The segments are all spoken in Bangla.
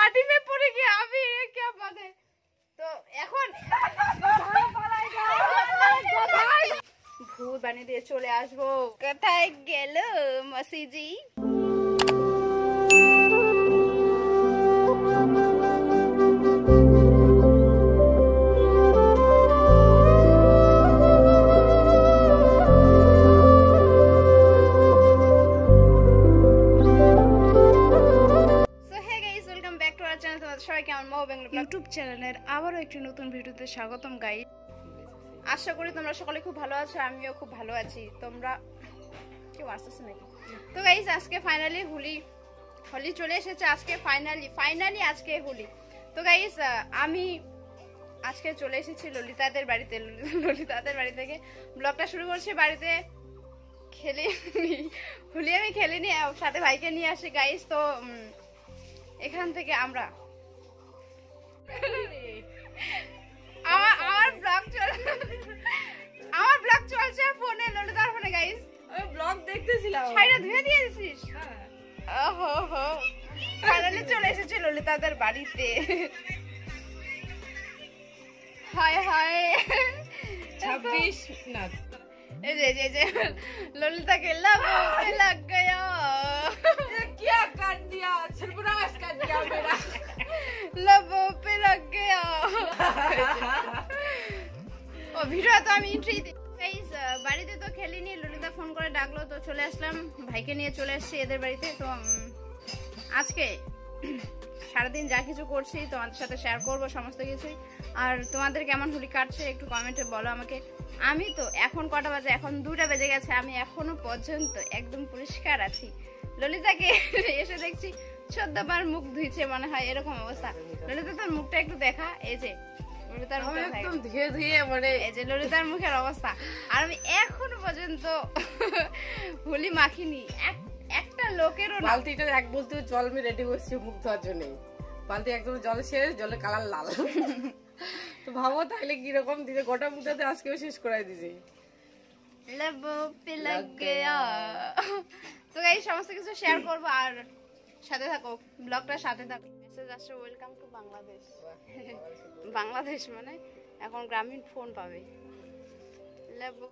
माटी में पड़ गया अभी ये क्या बात है तो এখন ভূত বানিয়ে দিয়ে চলে আসবো কোথায় গেল মসিজি ইউটিউব চ্যানেলের আবারও একটি নতুন ভিডিওতে স্বাগতম গাইস আশা করি তোমরা সকলে খুব ভালো আছো আমিও খুব ভালো আছি তোমরা কেউ আসছো নাকি তো গাইস আজকে ফাইনালি হোলি চলে এসেছে আজকে ফাইনালি আজকে হোলি তো গাইস আমি আজকে চলে এসেছি ললিতাদের বাড়ি থেকে ব্লগটা শুরু করছি বাড়িতে হোলি আমি খেলিনি সাথে ভাইকে নিয়ে আসি গাইস তো এখান থেকে আমরা আমার ব্লগ চলছে ফোনে ললিতার ফোনে গাইস আমি ব্লগ দেখতেছিলাম ছাইরা ধুয়ে দিয়ে দিছিস ওহো হো ফাইনালি চলে এসেছে ললিতাদের বাড়িতে হায় হায় 26 না এই যে ललिता के लबों पे लग गया ये क्या कर दिया सर्वनाश कर दिया मेरा लबों पे लग गया ও ভিডিও তো আমি এন্ট্রি গাইস বাড়িতে তো খেলিনি ললিতা ফোন করে ডাকলো তো চলে আসলাম ভাইকে নিয়ে চলে আসছি এদের বাড়িতে তো আজকে সারাদিন যা কিছু করছি তোমাদের সাথে শেয়ার করব সমস্ত কিছুই আর তোমাদের কেমন হোলি কাটছে একটু কমেন্টে বলো আমাকে আমি তো এখন কটা বাজে এখন 2টা বেজে গেছে আমি এখনো পর্যন্ত একদম পরিষ্কার আছি ললিতাকে এসে দেখছি 14 বার মুখ ধুইছে মনে হয় এরকম অবস্থা ললিতা তোর মুখটা একটু দেখা এই যে ললিতার মুখ একদম ধুয়ে ধুয়ে মানে এই যে ললিতার মুখের অবস্থা আর আমি এখনো পর্যন্ত হোলি মাখিনি একটা লোকেরও বালতিটা এক বলতে জল আমি রেডি করছি মুখ ধোয়ার জন্য বালতি একদম জল শেষ জলের কালার লাল তো ভাবো তাহলে কি রকম দিতে গোটা মুখটাতে আজকেও শেষ করাই দিছি লবো পে লাগ গয়া তো গাইস সমস্ত কিছু শেয়ার করব আর সাথে থাকো ব্লগটার সাথে থাকো মেসেজ আসছে ওয়েলকাম টু বাংলাদেশ বাংলাদেশ মানে এখন গ্রামীণ ফোন পাবে লবো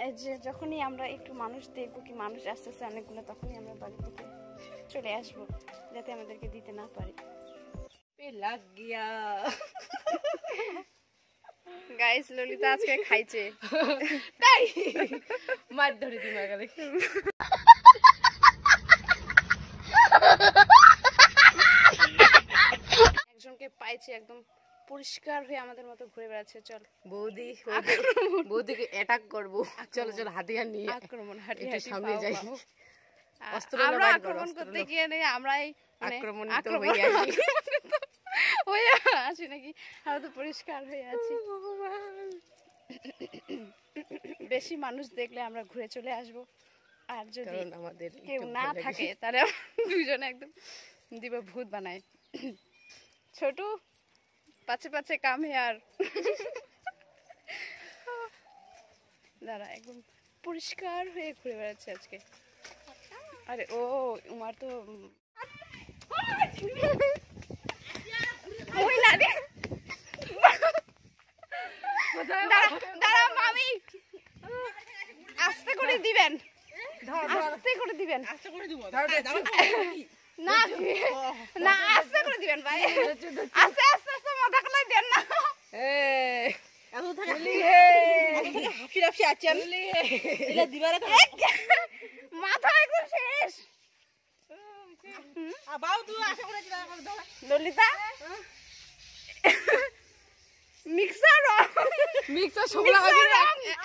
এই যে যখনই আমরা একটু মানুষ দেখবো কি মানুষ আসতেছে অনেকগুলো তখনই আমরা বাড়ি থেকে চলে আসবো যাতে আমাদেরকে দিতে না পারে পে লাগ গয়া গাইস ললিতা আজকে খাইছে তাই মার ধরে দিমা গেলে একজনকে পাইছে একদম পরিষ্কার হয়ে আমাদের মতো ঘুরে বেড়াচ্ছে চল বৌদিকে অ্যাটাক করব চলো চলো হাতিয়ার নিয়ে আক্রমণ হাঁটি সামনে যাই আমরা আক্রমণ করতে গিয়ে আমরাই আক্রমণিত হয়ে আসি ওই আছি নাকি আমরা তো পরিষ্কার হয়ে আছি বেশি মানুষ দেখলে আমরা ঘুরে চলে আসব আর যদি আমাদের কেউ না থাকে তাহলে দুইজনে একদম দিব ভূত বানায় ছোট পাছে পাছে কাম হে আর দাঁড়া একদম পরিষ্কার হয়ে ঘুরে বেড়াচ্ছে আজকে আরে ও উমার তো দাঁড়া মামি আস্তে করে দিবেন আস্তে করে দিবেন না না আস্তে করে দিবেন ভাই আস্তে আস্তে আস্তে মাথা কলাই দেন না মাথা একদম শেষ ললিতা মিক্সার সবলা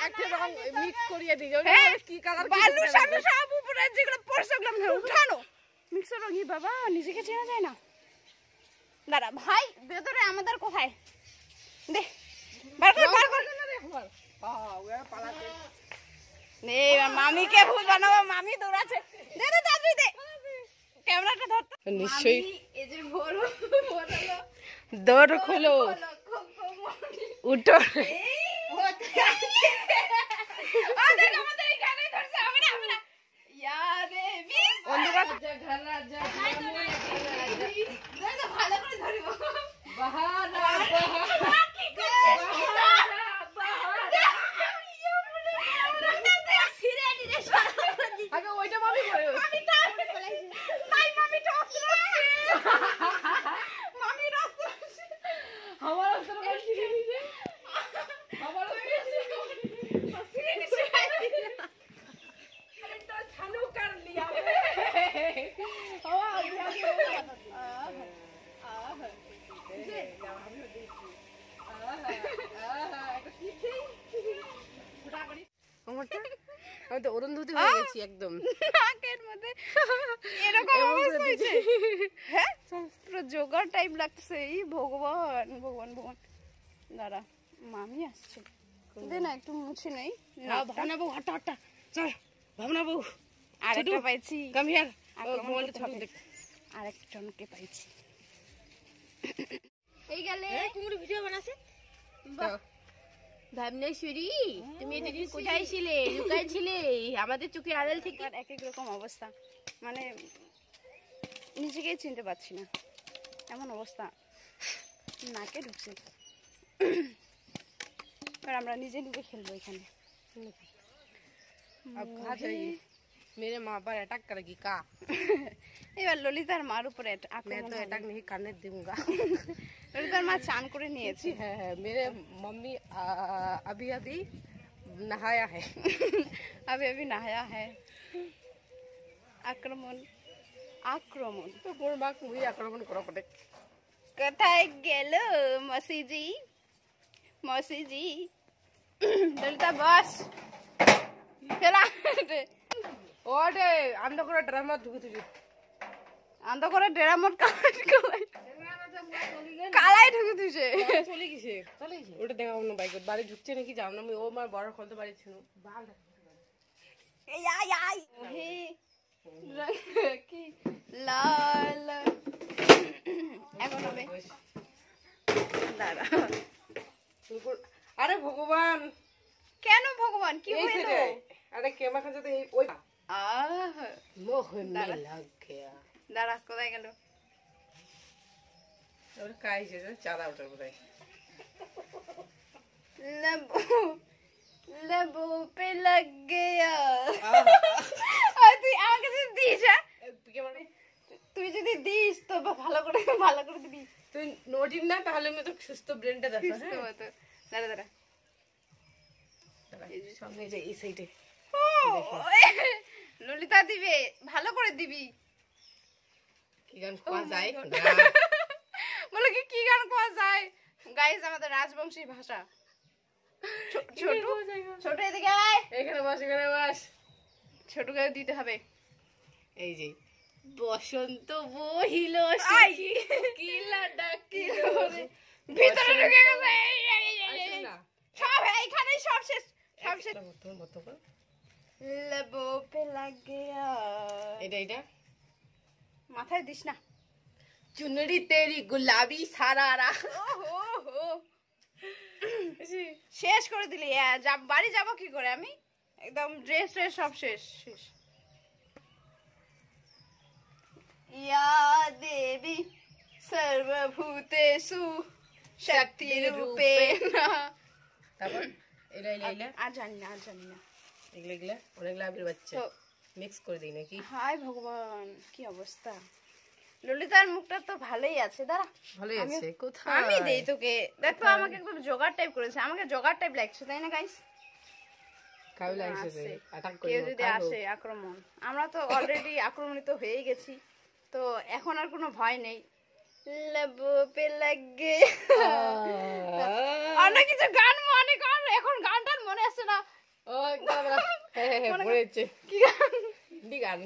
একটা রকম মিক্স করিয়ে দিও কি কালার বালু সামনে সব উপরে যেগুলো পড়ছে ওগুলো উঠানো মিক্সার রঙি বাবা নিজেকে চেনা যায় না দাঁড়া ভাই ভেতরে আমাদের কোথায় দে বার কর নে মামিকে ভূত বানাবো মামি দৌড়াচ্ছে দে দে তাড়াতাড়ি দে ক্যামেরাটা ধর নিশ্চয়ই এই যে বড় দর খোলো উঠো আমাদের এখানে ধরছে আমরা यार रे 20 অন্ধকার ভালো করে मामी रास्ते हमारा तरफ सीढ़ी नीचे हमारा सीढ़ी नीचे अरे तो छानू कर लिया আমি তো অরুন্ধতি হয়ে গেছি একদম নাকের মধ্যে এরকম অবস্থা হয়েছে হ্যাঁ পুরো জোগাড় টাইপ লাগছে এই ভগবান ভগবান ভগবান দাঁড়া মামি আসছে দে না একটু মুছে নেই ভাবনা বউ হটা হটা চল ভাবনা বউ আরেকটা পাইছি কাম হিয়ার মোবাইলটা ছোট দেখ আরেকজনকে পাইছি এই গেলে তুমি ভিডিও বানাছে ভাবনেশ্বরী তুমি এতদিন কোথায় ছিলে লুকায় ছিলে আমাদের চোখে আড়াল থেকে আর এক এক রকম অবস্থা মানে নিজেকেই চিনতে পারছি না এমন অবস্থা নাকে ঢুকছে এবার আমরা নিজে নিজে খেলবো এখানে अब कहा जाइए मेरे माँ पर अटैक करेगी का এবার ললিতার মার উপরে मैं আক্রমণ तो হবে। अटैक नहीं करने दूंगा ললিতার মা চান করে নিয়েছে है मेरे मम्मी अभी अभी नहाया है अभी अभी नहाया है আক্রমণ আক্রমণ तो बोल बाक मुझे आक्रमण करो पड़े কোথায় গেল মসিজি মসিজি ললিতা বস খেলা ओडे अंदर करो ड्रामा दुखी तुझे আন্দ করে ডেরা মোট কালাই ঢুকে দিছে চলে গেছে ওটা দেখা অন্য বাইক বাড়ি ঢুকছে নাকি জানো না আমি ও মার বড় খুলতে পারছি না এই আই হে কি লাল এখন হবে দাঁড়া আরে ভগবান কেন ভগবান কি এই হলো রে আরে কেমা খাচ্ছে তো এই ওই আহ মোহ মে লাগ গয়া দাঁড়া কোথায় গেল और काय से चारा उठा बोले लबो लबो पे लग गया তুই আমাকে যদি দিস তুই যদি দিস তো ভালো করে দিবি তুই নোটিস না তাহলে আমি তো সুস্থ ব্রেনটা দেখো বুঝতে পারতো দাঁড়া দাঁড়া সামনে যে এই সাইডে ললিতা দিবে ভালো করে দিবি কি গান কোয়া যায় বলে কি গান কোয়া যায় গাইস আমাদের রাজবংশী ভাষা ছোট এদিকে আয় এখানে বস ছোটকে দিতে হবে এই যে বসন্ত বহিল কিলা ডাকিল ভিতরে ঢুকে গেছে আসো না সব এইখানে সব শেষ মত কর লবো পে লাগ গয়া এটা মাথায় দিস না চুনরি তেরি গুলাবি সারারা ওহো শেষ করে দিলি বাড়ি যাব কি করে আমি একদম ড্রেস সব শেষ ইয়া দেবী সর্বভূতেষু শক্তি রূপেণ তারপর এটা আর জানি না এগুলা অনেকগুলা আবির বাচ্চা তো মিক্স করে দিই নাকি হায় ভগবান কি অবস্থা ললিতার মুখটা তো ভালোই আছে দাঁড়া ভালোই আছে কোথায় আমি দেই তোকে দেখো আমাকে একদম জোগাড় টাইপ করেছে আমাকে জোগাড় টাইপ লাগছে তাই না গাইস কাউ লাগছে অ্যাটাক করে কেউ যদি আসে আক্রমণ আমরা তো অলরেডি আক্রমণিত হয়ে গেছি তো এখন আর কোনো ভয় নেই লবো পে লাগে আর না কিছু গান মনে কর এখন গানটার মনে আসছে না ও দাদা হ্যাঁ পড়েছে কি গান হিন্দি গান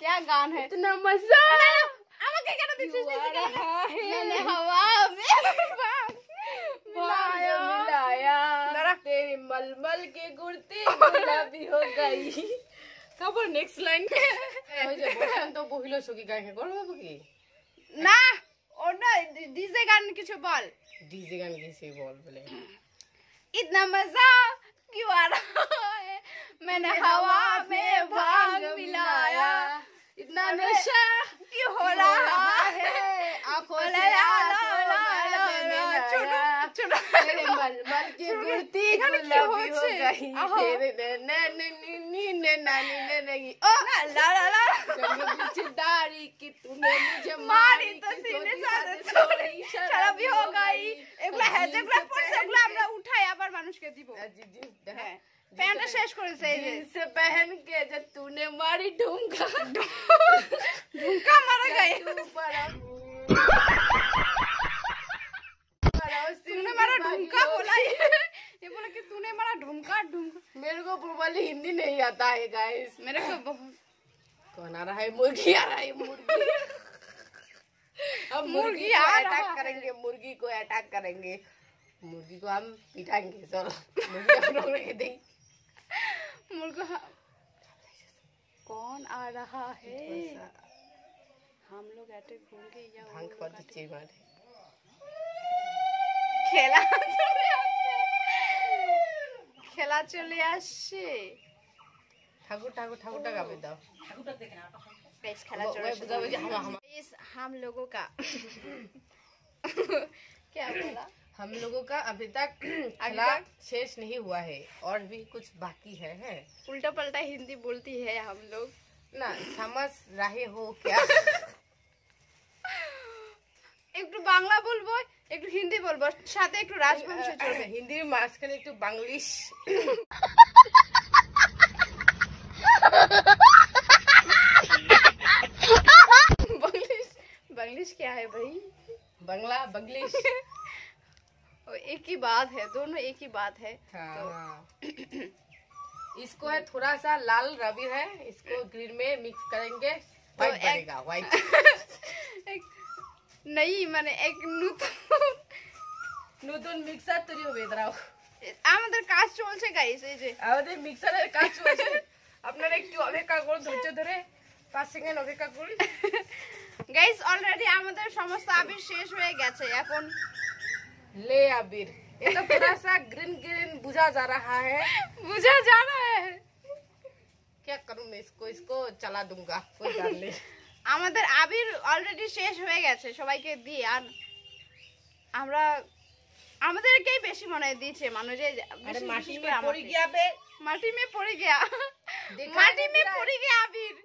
क्या गान है इतना मजा আমাকে কেন দিছিস मैंने हवा में मिलाया तेरी मलमल के गुड़ती गुलाबी हो गई তারপর নেক্সট লাইন ওই যে বসন্ত বহিল সখী গায় করব কি না ওটা ডিজে গান কিছু বল ডিজে গান কিছু বল বলে इतना मजा क्यों आ रहा है मैंने हवा में भांग मिलाया इतना नशा क्यों हो रहा है आंखों ला से ला आंखों ला ला ला छोटा छोटा तेरे मलमल की गुड़ती এখানে কি गुलाबी हो হচ্ছে? गई আহা। तेरे ने नानी ने नहीं ओ ला ला ला चंगे पीछे दाढ़ी की तूने मुझे मारी मारी तो হ্যাঁ যেগুলো পড়ছে ওগুলো আমরা উঠাই আবার মানুষকে দিব। হ্যাঁ প্যান্টটা শেষ করেছে এই যে जींस पहन के जब तूने मारी ढूंढा ঢুকা মারা গায়ে तूने मारा ढुमका बोला ये बोला कि तूने मारा ढुमका ढुमका। मेरे को प्रॉपर्ली हिंदी नहीं आता है गाइस। मेरे को बहुत कौन आ रहा है? मुर्गी आ रहा है, मुर्गी। अब मुर्गी को अटैक करेंगे, मुर्गी को अटैक करेंगे, मुर्गी को हम पिटाएंगे। चलो मुर्गी हम लोग रख देंगे। मुर्गा कौन आ रहा है? हम लोग अटैक होंगे या भांग खा दीजिए मारे। খেলা চলে আসছে, খেলা চলে আসছে। ठाकुर ठाकुर ठाकुर टा गावे दाओ। गाइस खेला चल वो बुझाओ कि हम लोगों का क्या बोला? हम लोगों का अभी तक खेला शेष नहीं हुआ है और भी कुछ बाकी है। उल्टा पलटा हिंदी बोलती है हम लोग ना समझ रहे हो क्या? একটু বাংলা বলবো একটু হিন্দি বলবো সাথে একটু রাজবংশী চলবে। হিন্দির মাঝখানে একটু বাংলিশ। बांग्लिश बांग्लिश क्या है भाई? बांग्ला बंग्लिश एक ही बात है, दोनों एक ही बात है। हाँ। इसको है थोड़ा सा लाल रबी है, इसको ग्रीन में मिक्स करेंगे व्हाइट बनेगा व्हाइट। नहीं माने एक নতুন মিক্সার তৈরি হবে দাঁড়াও। আমাদের কাজ চলছে গাইস এই যে আমাদের মিক্সারের কাজ চলছে। আপনারা একটু অপেক্ষা করুন, ধৈর্য ধরে 5 সেকেন্ড অপেক্ষা করুন। গাইস অলরেডি আমাদের সমস্ত আবির শেষ হয়ে গেছে। এখন ले अबीर ये तो थोड़ा सा ग्रीन ग्रीन बुझा जा रहा है। बुझा जा रहा है क्या करूं मैं इसको चला दूंगा कोई डाल ले। আমাদের আবির অলরেডি শেষ হয়ে গেছে সবাইকে দিয়ে। আর আমরা আমাদেরকেই বেশি মনে দিয়েছে মানুষ যে माटी में पड़ गया बे, माटी में पड़ गया माटी में पड़ गया আবির।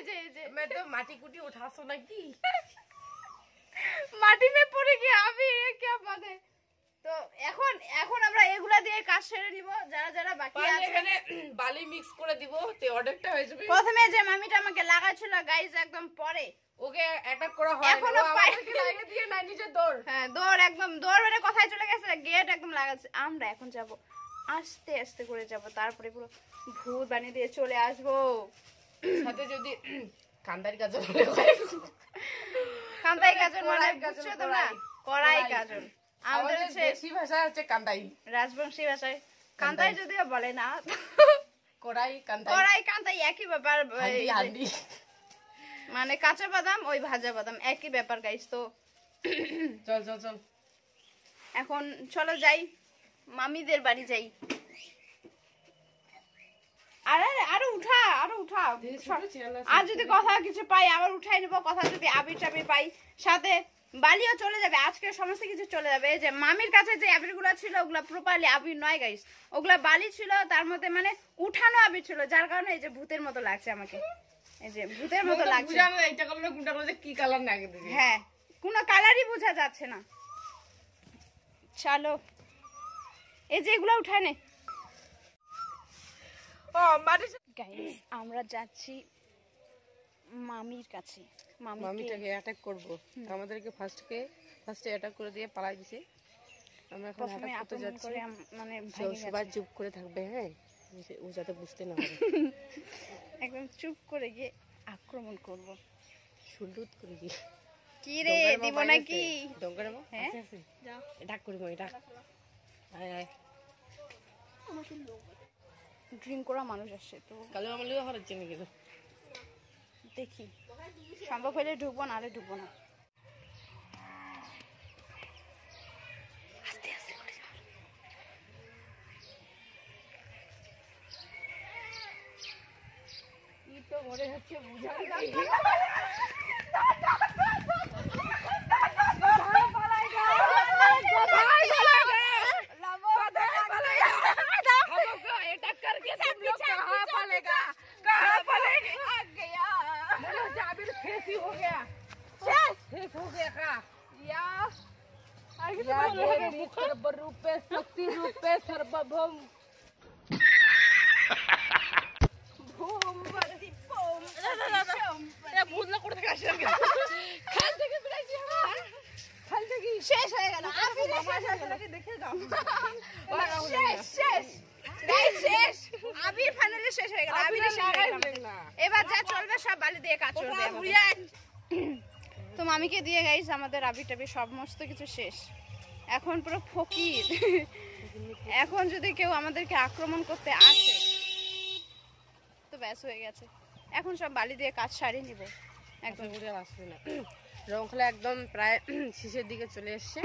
जे मैं तो माटी कुटी उठा सो ना की মাটি में पड़ गया আবির क्या बात है। তো এখন এখন আমরা এগুলা দিয়ে কাজ সেরে নিব। যারা যারা বাকি আছে এখানে বালি মিক্স করে দিব তে অর্ডারটা হয়ে যাবে। প্রথমে যে মামিটা আমাকে লাগাছিল গাইস একদম পরে ওকে অ্যাটাক করা হয় এখনো আমাদেরকে লাগিয়ে দিয়ে না নিজে দৌড়। হ্যাঁ দৌড় একদম দৌড় মেরে কোথায় চলে গেছে গেট একদম লাগাচ্ছে। আমরা এখন যাব আস্তে আস্তে করে যাব, তারপরে পুরো ভূত বানিয়ে দিয়ে চলে আসবো। সাথে যদি কান্দারি গাজর হলে হয়। কান্দাই গাজর মানে বুঝছো তোমরা? কড়াই গাজর আমাদের আমাদের দেশি ভাষা হচ্ছে কান্দাই, রাজবংশী ভাষায় কান্দাই যদিও বলে না। কড়াই কান্দাই কড়াই কান্দাই একই ব্যাপার। হান্ডি হান্ডি মানে কাঁচা বাদাম ওই ভাজা বাদাম একই ব্যাপার গাইস। তো চল চল চল এখন চলো যাই মামিদের বাড়ি যাই। আরে আরো উঠা আরো উঠা। আর যদি কথা কিছু পাই আবার উঠাই নেবো। কথা যদি আবির টাবির পাই সাথে বালিও চলে যাবে। আজকে সমস্ত কিছু চলে যাবে। এই যে মামির কাছে যে আবির গুলা ছিল ওগুলা প্রপারলি আবির নয় গাইস, ওগুলা বালি ছিল, তার মধ্যে মানে উঠানো আবির ছিল, যার কারণে এই যে ভূতের মতো লাগছে আমাকে। এই যে ভূতের মতো লাগছে। বুঝানো এইটা কালার কোনটা কালার কি কালার না আগে দিবি। হ্যাঁ কোনো কালারই বোঝা যাচ্ছে না। চলো এই যে এগুলা উঠায় নে। ও মাটি গাইস আমরা যাচ্ছি মামির কাছে। মামিটাকে অ্যাটাক করব। আমাদেরকে ফার্স্টে অ্যাটাক করে দিয়ে পালাই দিছে। আমরা এখন প্রথমে অ্যাটাক করতে আক্রমণ যাচ্ছি। করে মানে ভেঙে সবাই গেছে। চুপ করে থাকবে, হ্যাঁ ও যাতে বুঝতে না পারে। একদম চুপ করে গিয়ে আক্রমণ করব। সুলুত করে গিয়ে কি রে দিব নাকি? ডঙ্গরে মা হ্যাঁ আছে যাও অ্যাটাক করব এটা। আয় আয় ড্রিঙ্ক করা মানুষ আসছে তো কালো আমলিও হচ্ছে নাকি তো দেখি সম্ভব হলে ঢুকবো না, আরে ঢুকবো না। আস্তে আস্তে করে যাও। ই তো মনে হচ্ছে বুঝা सर्वरूपे शक्ति रूपे सर्वभौम শেষ হয়ে গেল শেষ আবির ফাইনালি শেষ হয়ে গেল এবার যা চলবে সব বালি দিয়ে কাজ চলবে তো মামিকে দিয়ে গাইস আমাদের আবির টাবির সমস্ত কিছু শেষ এখন পুরো ফকির এখন যদি কেউ আমাদেরকে আক্রমণ করতে আসে তো ব্যাস হয়ে গেছে এখন সব বালি দিয়ে কাজ সারিয়ে নিব একদম আসবে না রং খেলা একদম প্রায় শেষের দিকে চলে এসছে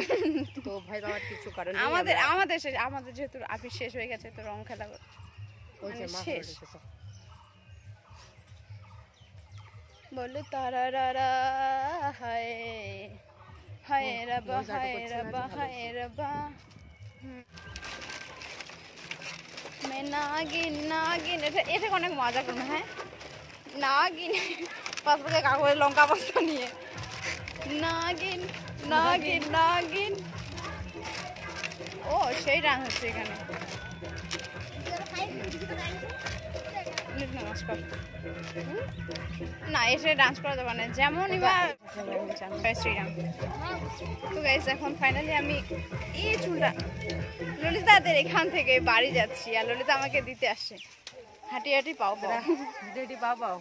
তো ভাই বাবার কিছু কারণ আমাদের যেহেতু আবির শেষ হয়ে গেছে তো রং খেলা শেষ বলে তারা হায় হায় রবা হায় রবা হায় রবা নাগিন নাগিন এটা অনেক মজা করবো হ্যাঁ নাগিন পাসপোর্টে কাগজে লঙ্কা বস্তা নিয়ে নাগিন নাগিন নাগিন ও সেই রান হচ্ছে এখানে না এসে ডান্স করা যাবে না যেমন এবার শ্রীরাম তো গাইস এখন ফাইনালি আমি এই চুলটা ললিতাদের এখান থেকে বাড়ি যাচ্ছি আর ললিতা আমাকে দিতে আসছে হাঁটি হাঁটি পাও পাও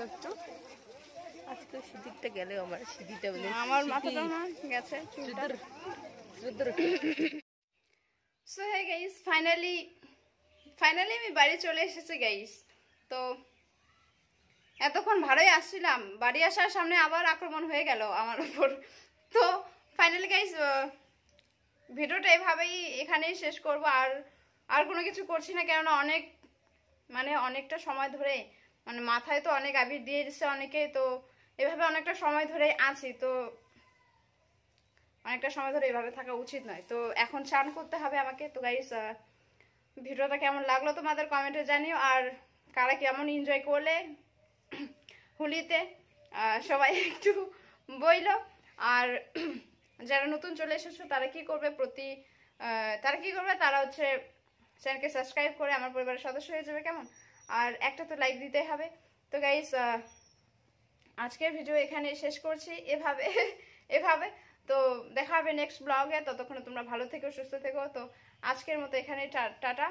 একটু আজকে সিঁদিরটা গেলে আমার সিঁদিরটা বলে আমার মাথাটা না গেছে চুলটা সো হে গাইস ফাইনালি আমি বাড়ি চলে এসেছি গাইস তো এতক্ষণ ভালোই আসছিলাম বাড়ি আসার সামনে আবার আক্রমণ হয়ে গেল আমার উপর তো ফাইনালি গাইস ভিডিওটা এভাবেই এখানেই শেষ করব আর কোনো কিছু করছি না কেননা অনেকটা সময় ধরে মাথায় তো অনেক আবির দিয়ে দিচ্ছে অনেকে তো এভাবে অনেকটা সময় ধরে আছি তো অনেকটা সময় ধরে এভাবে থাকা উচিত নয় তো এখন চান করতে হবে আমাকে তো গাইস ভিডিওটা কেমন লাগলো তোমাদের কমেন্টে জানিও আর কারা কেমন এনজয় করলে হোলিতে সবাই একটু বইলো আর যারা নতুন চলে এসেছো তারা কি করবে তারা হচ্ছে চ্যানেলকে সাবস্ক্রাইব করে আমার পরিবারের সদস্য হয়ে যাবে কেমন আর একটা তো লাইক দিতে হবে তো গাইস আজকের ভিডিও এখানে শেষ করছি এভাবে তো দেখা হবে নেক্সট ব্লগে ততক্ষণে তোমরা ভালো থেকো সুস্থ থেকো তো আজকের মতো এখানে টাটা